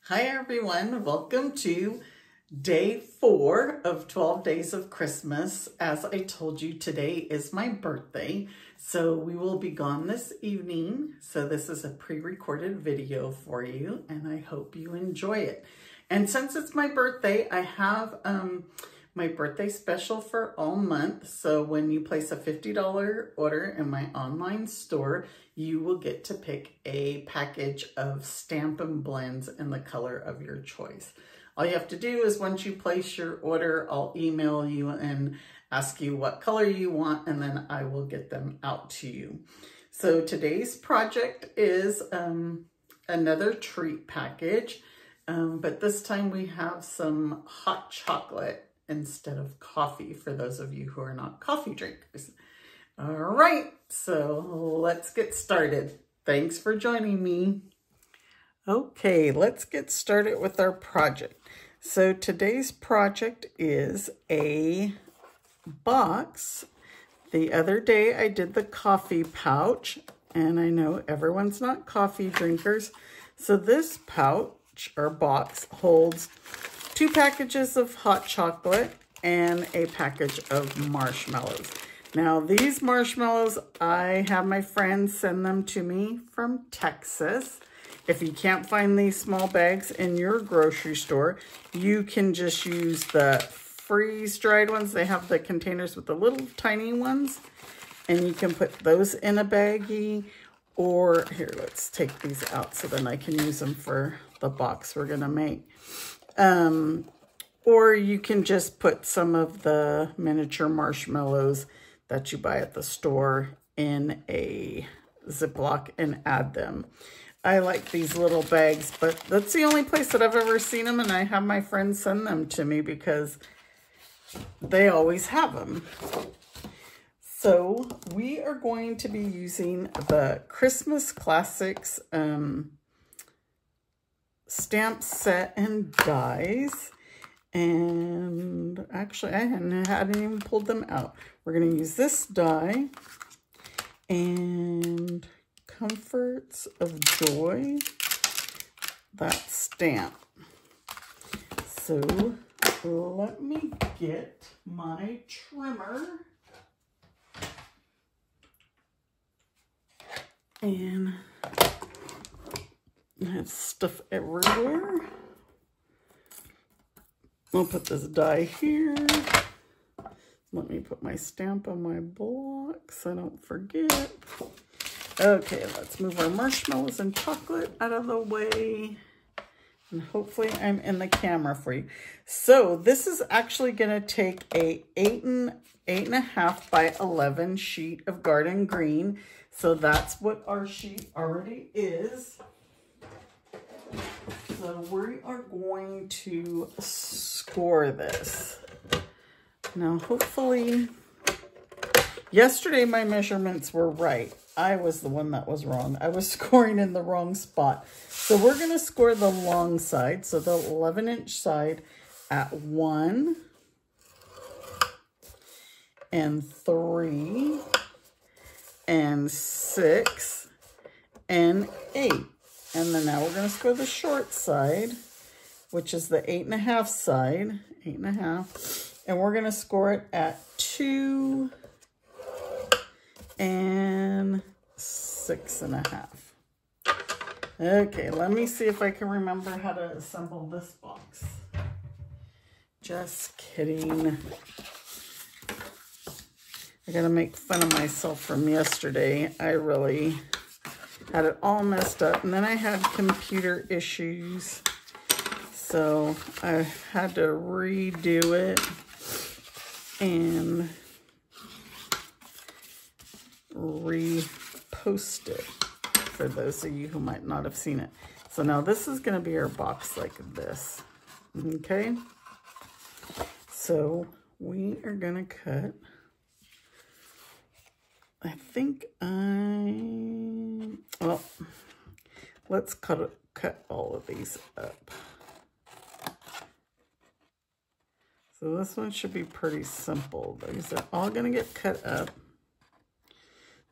Hi everyone, welcome to day 4 of 12 days of Christmas. As I told you, today is my birthday, so we will be gone this evening. So this is a pre-recorded video for you and I hope you enjoy it. And since it's my birthday, I have my birthday special for all month. So when you place a $50 order in my online store, you will get to pick a package of Stampin' blends in the color of your choice. All you have to do is once you place your order, I'll email you and ask you what color you want, and then I will get them out to you. So today's project is another treat package, but this time we have some hot chocolate instead of coffee for those of you who are not coffee drinkers. All right, so let's get started. Thanks for joining me. Okay, let's get started with our project. So today's project is a box. The other day I did the coffee pouch, and I know everyone's not coffee drinkers. So this pouch or box holds 2 packages of hot chocolate and a package of marshmallows. Now these marshmallows, I have my friends send them to me from Texas. If you can't find these small bags in your grocery store, you can just use the freeze-dried ones. They have the containers with the little tiny ones, and you can put those in a baggie. Or here, let's take these out so then I can use them for the box we're gonna make. Or you can just put some of the miniature marshmallows that you buy at the store in a Ziploc and add them. I like these little bags, but that's the only place that I've ever seen them, and I have my friends send them to me because they always have them. So we are going to be using the Christmas Classics stamp set and dies. And actually, I hadn't even pulled them out. We're going to use this die and Comforts of Joy, that stamp. So let me get my trimmer. And I have stuff everywhere. I'll put this die here. Let me put my stamp on my block so I don't forget. Okay, let's move our marshmallows and chocolate out of the way. And hopefully I'm in the camera for you. So this is actually going to take a 8.5 by 11 sheet of garden green. So that's what our sheet already is. So we are going to score this. Now, hopefully, yesterday my measurements were right. I was the one that was wrong. I was scoring in the wrong spot. So we're going to score the long side, so the 11-inch side at 1 and 3 and 6 and 8. And then now we're going to score the short side, which is the 8.5 side, 8.5. And we're going to score it at 2 and 6.5. Okay, let me see if I can remember how to assemble this box. Just kidding. I gotta make fun of myself from yesterday. I really had it all messed up, and then I had computer issues, so I had to redo it and repost it for those of you who might not have seen it. So now this is going to be our box like this. Okay, so we are going to cut, I think well, let's cut all of these up. So this one should be pretty simple. These are all going to get cut up.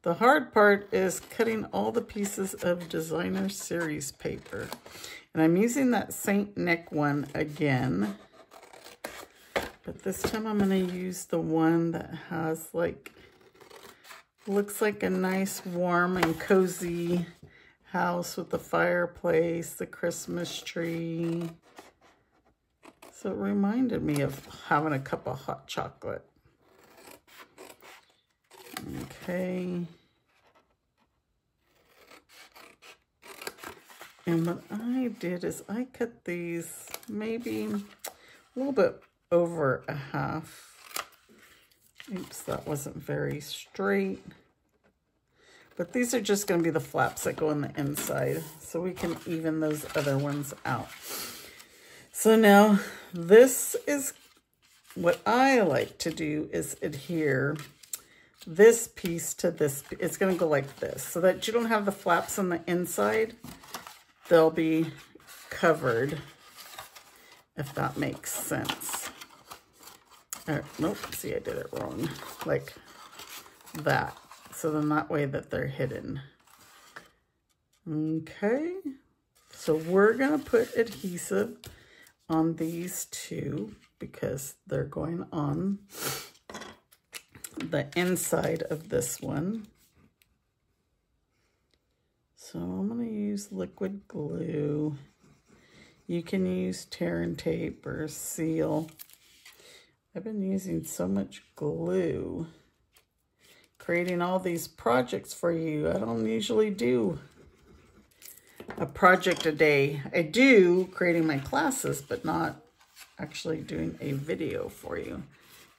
The hard part is cutting all the pieces of designer series paper. And I'm using that Saint Nick one again. But this time I'm going to use the one that has like, looks like a nice warm and cozy house with the fireplace, the Christmas tree. So it reminded me of having a cup of hot chocolate. Okay. And what I did is I cut these maybe a little bit over a half. Oops, that wasn't very straight. But these are just going to be the flaps that go on the inside, so we can even those other ones out. So now this is what I like to do, is adhere this piece to this. It's going to go like this, so that you don't have the flaps on the inside. They'll be covered, if that makes sense. Nope, see, I did it wrong. Like that. So then that way that they're hidden. Okay. So we're going to put adhesive on these two because they're going on the inside of this one. So I'm going to use liquid glue. You can use tear and tape or seal. I've been using so much glue, creating all these projects for you. I don't usually do a project a day. I do creating my classes, but not actually doing a video for you.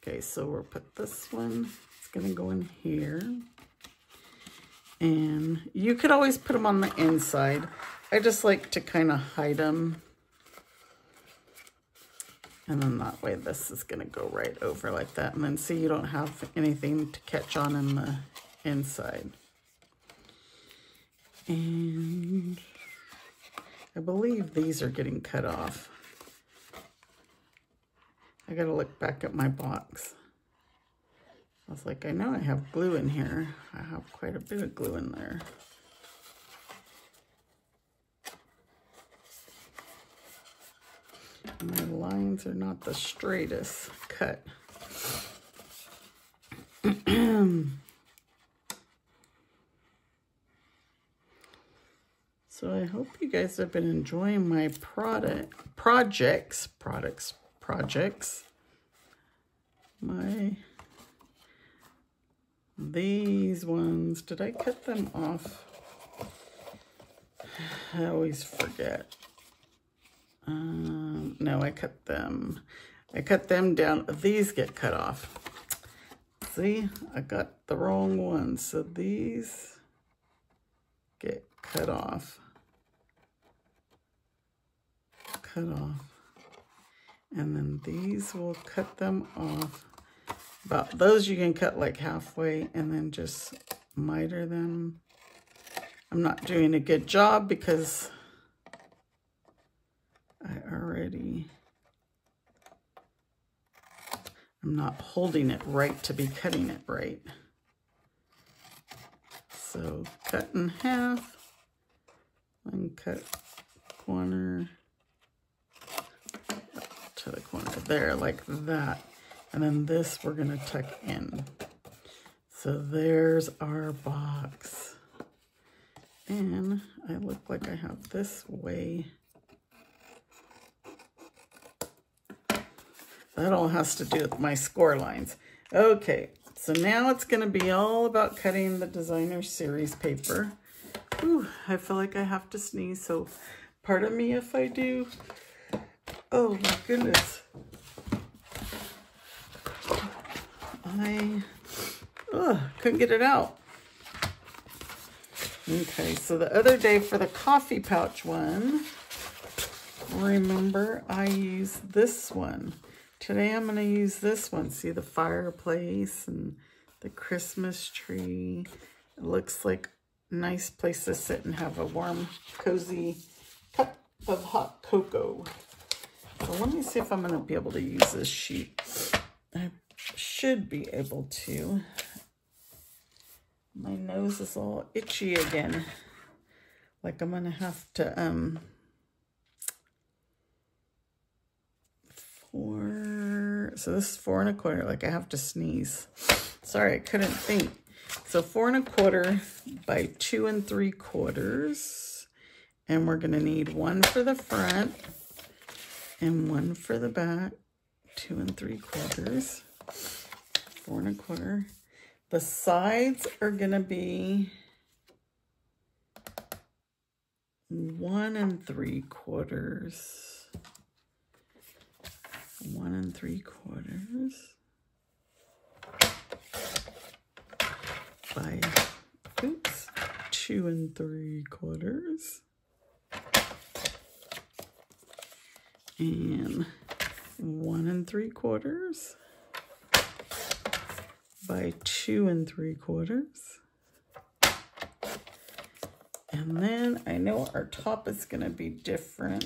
Okay, so we'll put this one, it's gonna go in here. And you could always put them on the inside. I just like to kind of hide them. And then that way this is going to go right over like that. And then see, you don't have anything to catch on in the inside. And I believe these are getting cut off. I got to look back at my box. I was like, I know I have glue in here. I have quite a bit of glue in there. My lines are not the straightest cut. So I hope you guys have been enjoying my projects. These ones, did I cut them off? I always forget. No, I cut them down. These get cut off. See, I got the wrong one. So these get cut off. And then these will cut them off. About those you can cut like halfway and then just miter them. I'm not doing a good job because I'm not holding it right to be cutting it right. So cut in half and cut corner to the corner there like that. And then this we're going to tuck in. So there's our box. And I look like I have this way. That all has to do with my score lines. Okay, so now it's going to be all about cutting the designer series paper. Ooh, I feel like I have to sneeze, so pardon me if I do. Oh my goodness. I couldn't get it out. Okay, so the other day for the coffee pouch one, remember I used this one. Today I'm going to use this one. See the fireplace and the Christmas tree. It looks like a nice place to sit and have a warm, cozy cup of hot cocoa. So let me see if I'm going to be able to use this sheet. I should be able to. My nose is all itchy again. Like I'm going to have to 4, so this is 4 1/4, like I have to sneeze. Sorry, I couldn't think. So 4 1/4 by 2 3/4. And we're gonna need 1 for the front and 1 for the back. 2 3/4, 4 1/4. The sides are gonna be 1 3/4. 1 3/4 by, oops, 2 3/4. And 1 3/4 by 2 3/4. And then I know our top is going to be different.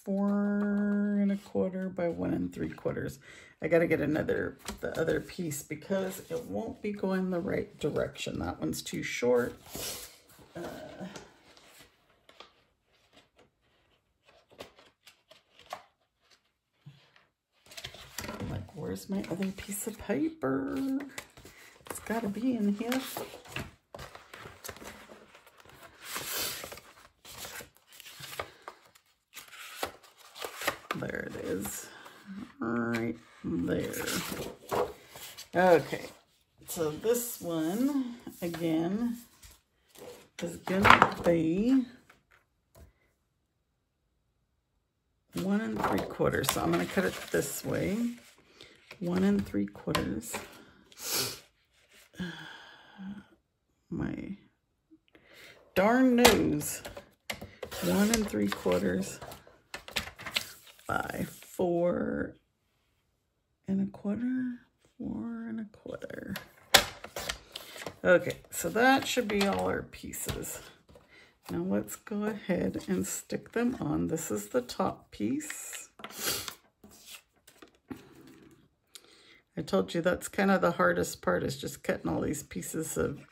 4 1/4 by 1 3/4. I got to get the other piece because it won't be going the right direction. That one's too short. Like, where's my other piece of paper? It's got to be in here. There it is, right there. Okay, so this one, again, is gonna be 1 3/4. So I'm gonna cut it this way, 1 3/4. My darn nose, 1 3/4. By 4 1/4, 4 1/4. Okay, so that should be all our pieces. Now let's go ahead and stick them on. This is the top piece. I told you that's kind of the hardest part, is just cutting all these pieces of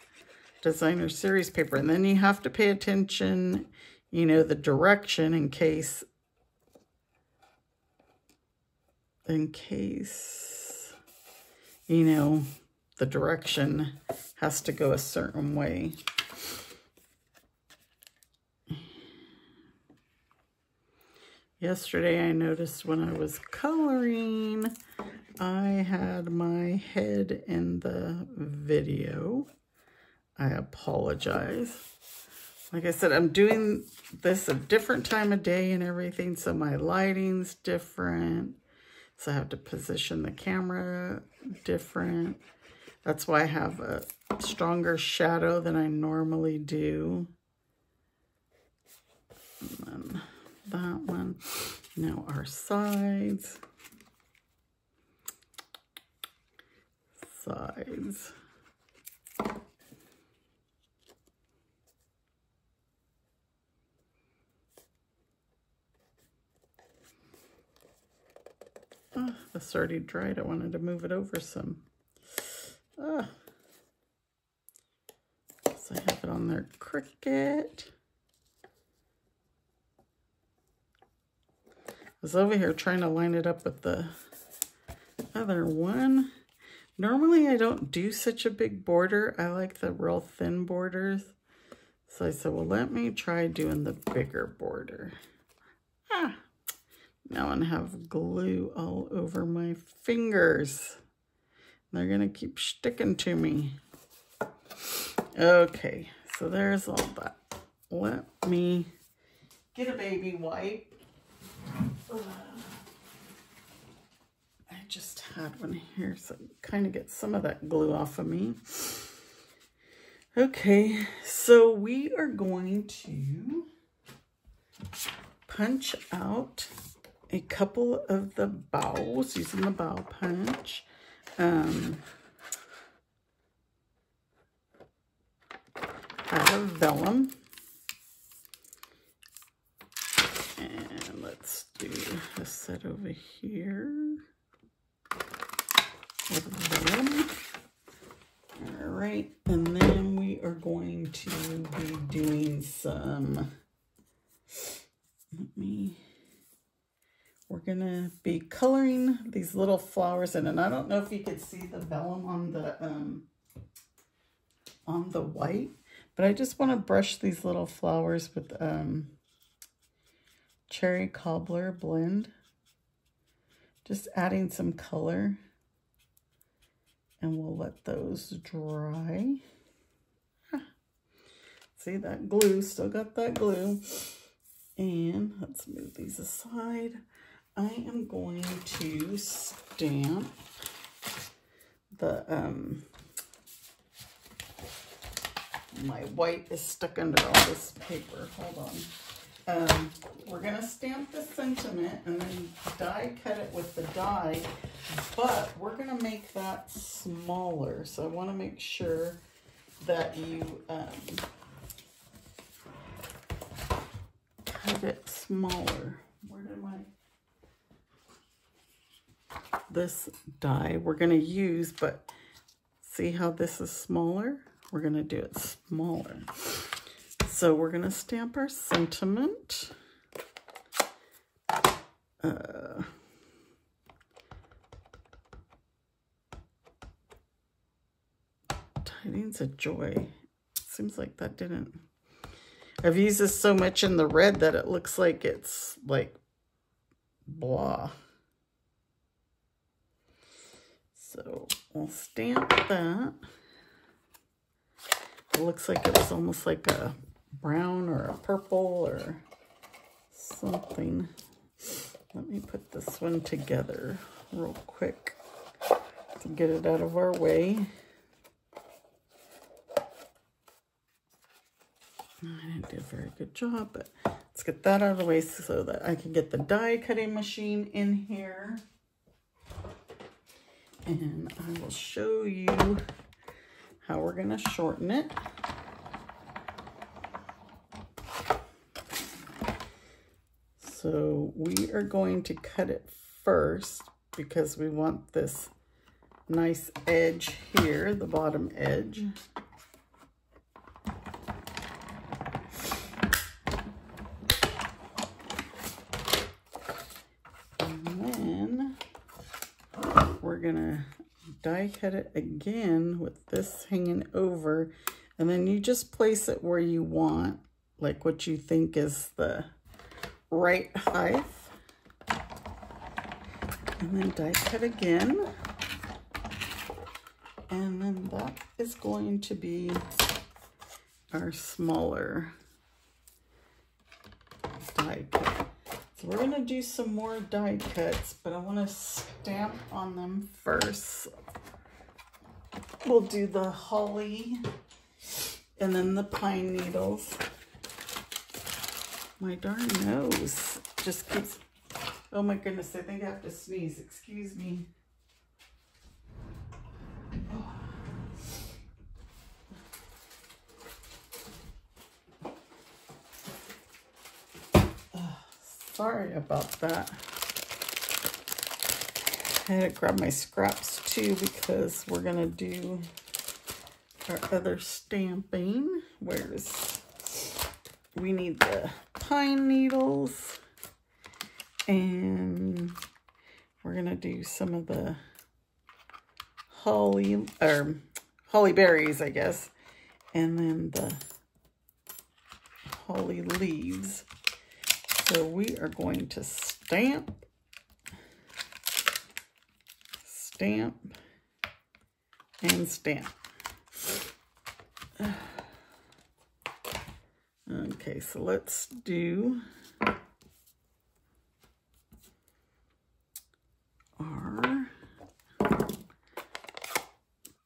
designer series paper. And then you have to pay attention, you know, the direction in case, you know, the direction has to go a certain way. Yesterday I noticed when I was coloring, I had my head in the video. I apologize. Like I said, I'm doing this a different time of day and everything, so my lighting's different. So I have to position the camera different. That's why I have a stronger shadow than I normally do. And then that one. Now our sides. Sides. Oh, this already dried. I wanted to move it over some. So I have it on there Cricut. I was over here trying to line it up with the other one. Normally I don't do such a big border. I like the real thin borders. So I said, well, let me try doing the bigger border. Now I have glue all over my fingers. They're gonna keep sticking to me. Okay, so there's all that. Let me get a baby wipe. I just had one here, so kind of get some of that glue off of me. Okay, so we are going to punch out a couple of the bows using the bow punch. Out of vellum. And let's do a set over here with vellum. All right, and then we are going to be doing some, we're gonna be coloring these little flowers in, and I don't know if you could see the vellum on the white, but I just want to brush these little flowers with cherry cobbler blend, just adding some color, and we'll let those dry. See that glue, still got that glue. And let's move these aside. I am going to stamp the, my white is stuck under all this paper. Hold on. We're gonna stamp the sentiment and then die cut it with the die, but we're gonna make that smaller. So I wanna make sure that you cut it smaller. Where did this die we're gonna use, but see how this is smaller? We're gonna do it smaller. So we're gonna stamp our sentiment. Tidings of joy. Seems like that didn't. I've used this so much in the red that it looks like it's like blah. So we'll stamp that. It looks like it was almost like a brown or a purple or something. Let me put this one together real quick to get it out of our way. I didn't do a very good job, but let's get that out of the way so that I can get the die cutting machine in here. And I will show you how we're going to shorten it. So we are going to cut it first because we want this nice edge here, the bottom edge. Gonna die cut it again with this hanging over, and then you just place it where you want, like what you think is the right height, and then die cut again, and then that is going to be our smaller die cut. So we're going to do some more die cuts, but I want to stamp on them first. We'll do the holly and then the pine needles. My darn nose just keeps, oh my goodness, I think I have to sneeze. Excuse me. Sorry about that. I had to grab my scraps too because we're gonna do our other stamping. We need the pine needles, and we're gonna do some of the holly berries, I guess, and then the holly leaves. So we are going to stamp, and stamp. Okay, so let's do our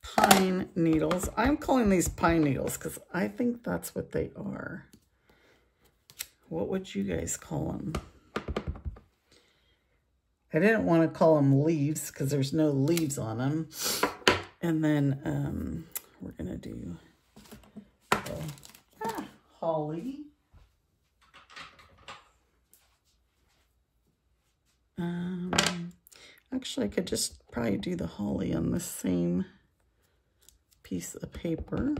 pine needles. I'm calling these pine needles because I think that's what they are. What would you guys call them? I didn't want to call them leaves because there's no leaves on them. And then we're going to do holly. Actually, I could just probably do the holly on the same piece of paper.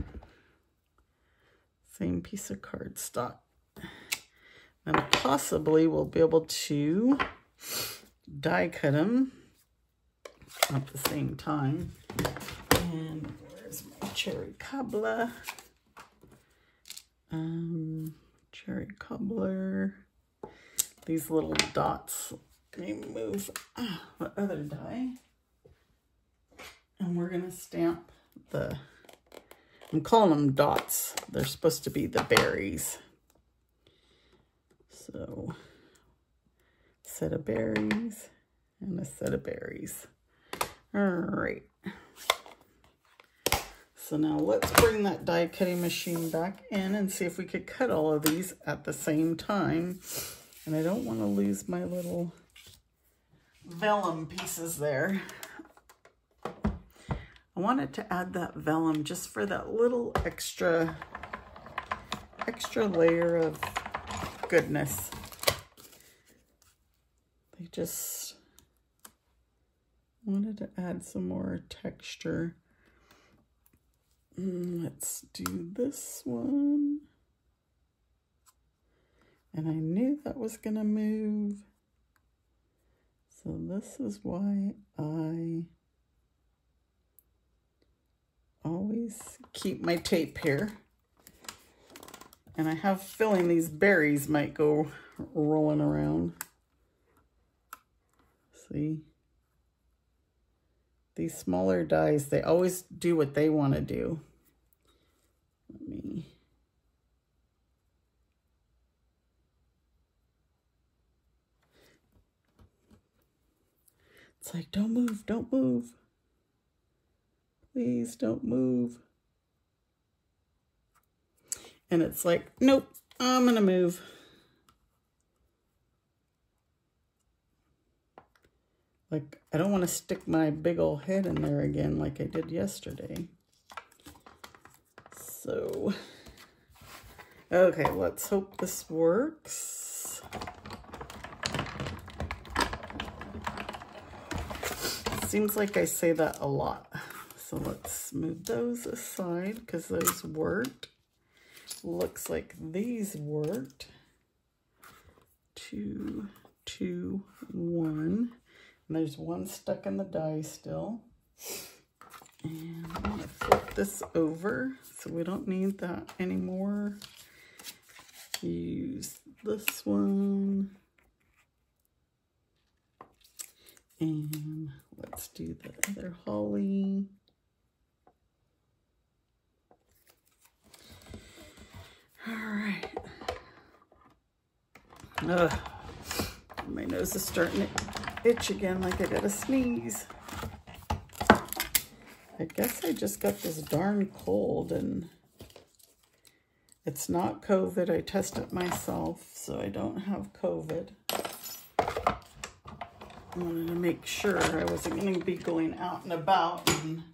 Same piece of cardstock. And possibly we'll be able to die cut them at the same time. And where's my cherry cobbler? Cherry cobbler. These little dots. Let me move the other die. And we're gonna stamp the, I'm calling them dots. They're supposed to be the berries. So, set of berries and a set of berries. All right. So now let's bring that die cutting machine back in and see if we could cut all of these at the same time. And I don't want to lose my little vellum pieces there. I wanted to add that vellum just for that little extra layer of goodness. I just wanted to add some more texture. Let's do this one. And I knew that was gonna move. So this is why I always keep my tape here. And I have a feeling these berries might go rolling around. See? These smaller dies, they always do what they want to do. Let me... It's like, don't move, don't move. Please don't move. And it's like, nope, I'm gonna move. Like, I don't want to stick my big old head in there again like I did yesterday. So, okay, let's hope this works. Seems like I say that a lot. So let's move those aside because those worked. Looks like these worked. 2, 2, 1. And there's one stuck in the die still. And I'm going to flip this over so we don't need that anymore. Use this one. And let's do the other holly. All right. Ugh. My nose is starting to itch again like I got a sneeze. I guess I just got this darn cold and it's not COVID. I tested myself, so I don't have COVID. I wanted to make sure I wasn't going to be going out and about and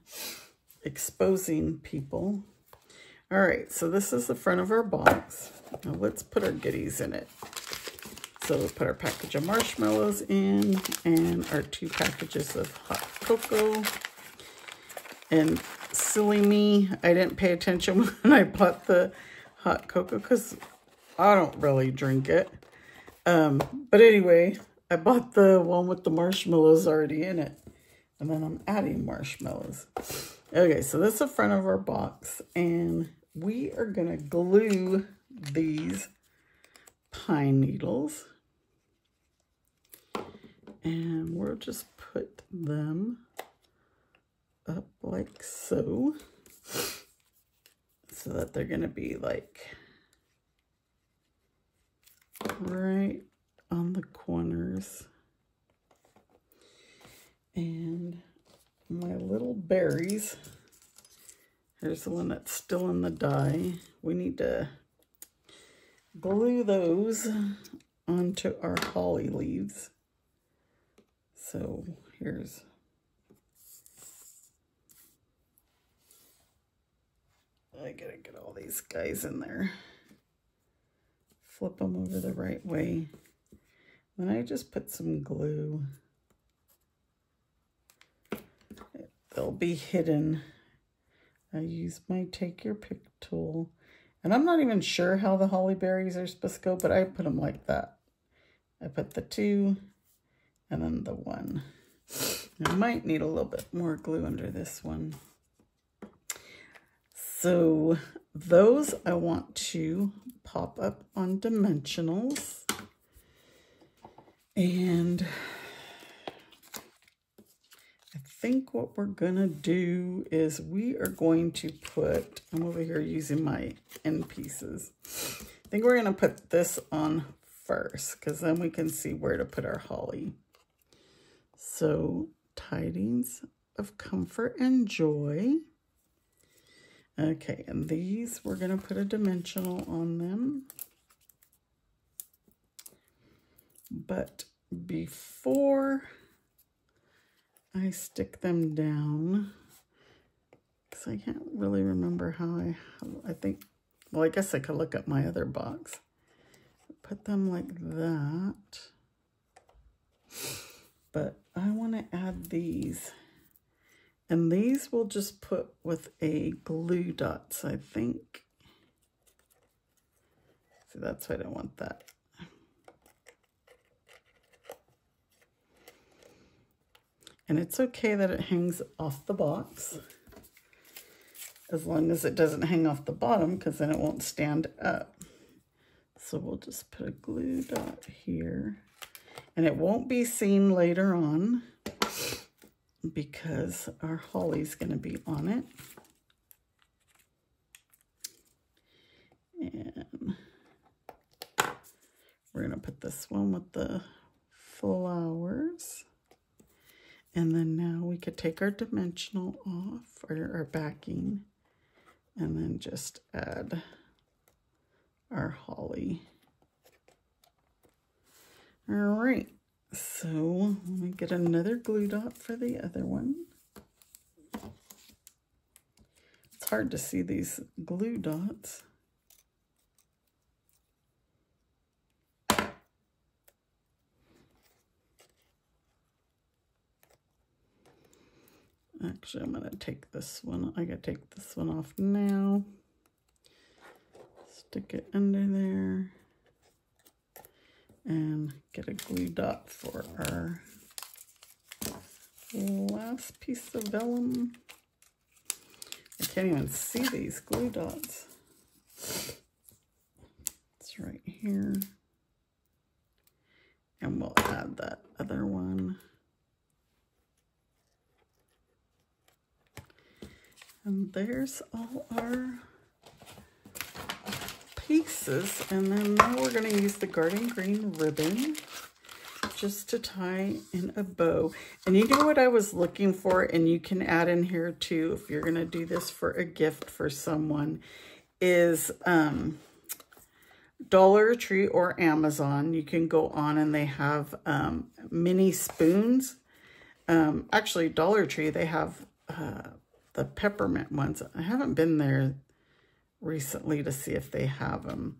exposing people. All right, so this is the front of our box. Now let's put our goodies in it. So we'll put our package of marshmallows in and our 2 packages of hot cocoa. And silly me, I didn't pay attention when I bought the hot cocoa because I don't really drink it. But anyway, I bought the one with the marshmallows already in it. And then I'm adding marshmallows. Okay, so this is the front of our box. And we are going to glue these pine needles. And we'll just put them up like so. So that they're going to be like right on the corners. And my little berries, here's the one that's still in the die. We need to glue those onto our holly leaves. So here's, I gotta get all these guys in there. Flip them over the right way. Then I just put some glue. They'll be hidden. I use my take your pick tool. And I'm not even sure how the holly berries are supposed to go, but I put them like that. I put the 2, And then the one. I might need a little bit more glue under this one. So those I want to pop up on dimensionals. And I think what we're gonna do is we are going to put, I'm over here using my end pieces. I think we're gonna put this on first because then we can see where to put our holly. So tidings of comfort and joy. Okay, and these we're gonna put a dimensional on them. But before I stick them down, because I can't really remember how I think, well, I guess I could look at my other box. Put them like that. But I want to add these. And these we'll just put with a glue dots, I think. So that's why I don't want that. And it's okay that it hangs off the box, as long as it doesn't hang off the bottom, because then it won't stand up. So we'll just put a glue dot here. And it won't be seen later on because our holly's going to be on it. And we're going to put this one with the flowers. And then now we could take our dimensional off, or our backing, and then just add our holly. All right, so let me get another glue dot for the other one. It's hard to see these glue dots. Actually, I'm going to take this one. I got to take this one off now. Stick it under there. And get a glue dot for our last piece of vellum. I can't even see these glue dots. It's right here. And we'll add that other one. And there's all our pieces. And then now we're going to use the garden green ribbon just to tie in a bow. And you know what I was looking for, and you can add in here too if you're going to do this for a gift for someone, is Dollar Tree or Amazon. You can go on and they have mini spoons. Actually, Dollar Tree, they have the peppermint ones. I haven't been there recently to see if they have them,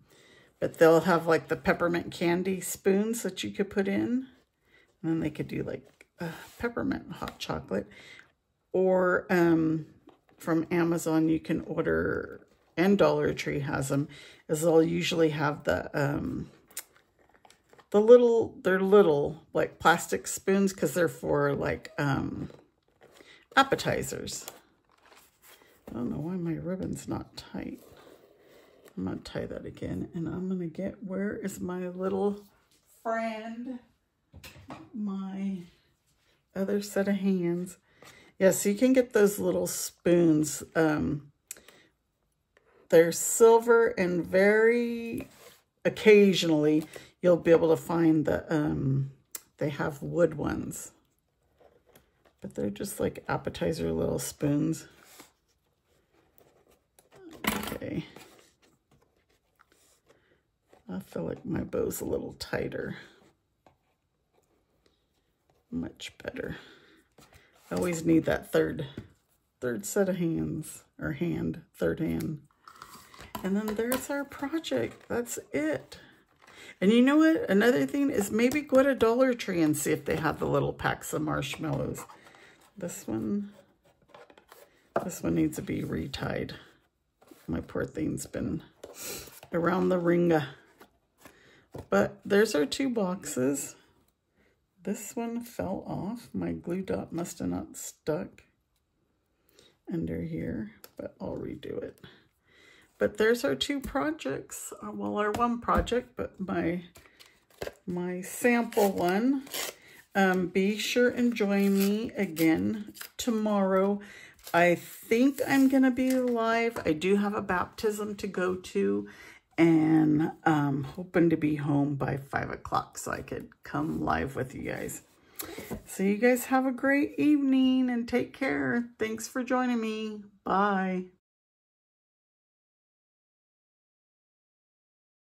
but they'll have like the peppermint candy spoons that you could put in, and then they could do like peppermint hot chocolate. Or from Amazon you can order, and Dollar Tree has them, as they'll usually have the little like plastic spoons, because they're for like appetizers. I don't know why my ribbon's not tight. I'm going to tie that again, and I'm going to get, where is my little friend, my other set of hands. Yeah, so you can get those little spoons. They're silver, and very occasionally you'll be able to find the, they have wood ones. But they're just like appetizer little spoons. Okay. I feel like my bow's a little tighter. Much better. I always need that third set of hands, or third hand. And then there's our project. That's it. And you know what? Another thing is maybe go to Dollar Tree and see if they have the little packs of marshmallows. This one needs to be retied. My poor thing's been around the ringer. But there's our two boxes. This one fell off. My glue dot must have not stuck under here, but I'll redo it. But there's our two projects. Well, our one project, but my sample one. Be sure and join me again tomorrow. I think I'm going to be live. I do have a baptism to go to, and hoping to be home by 5 o'clock so I could come live with you guys. So you guys have a great evening and take care. Thanks for joining me. Bye.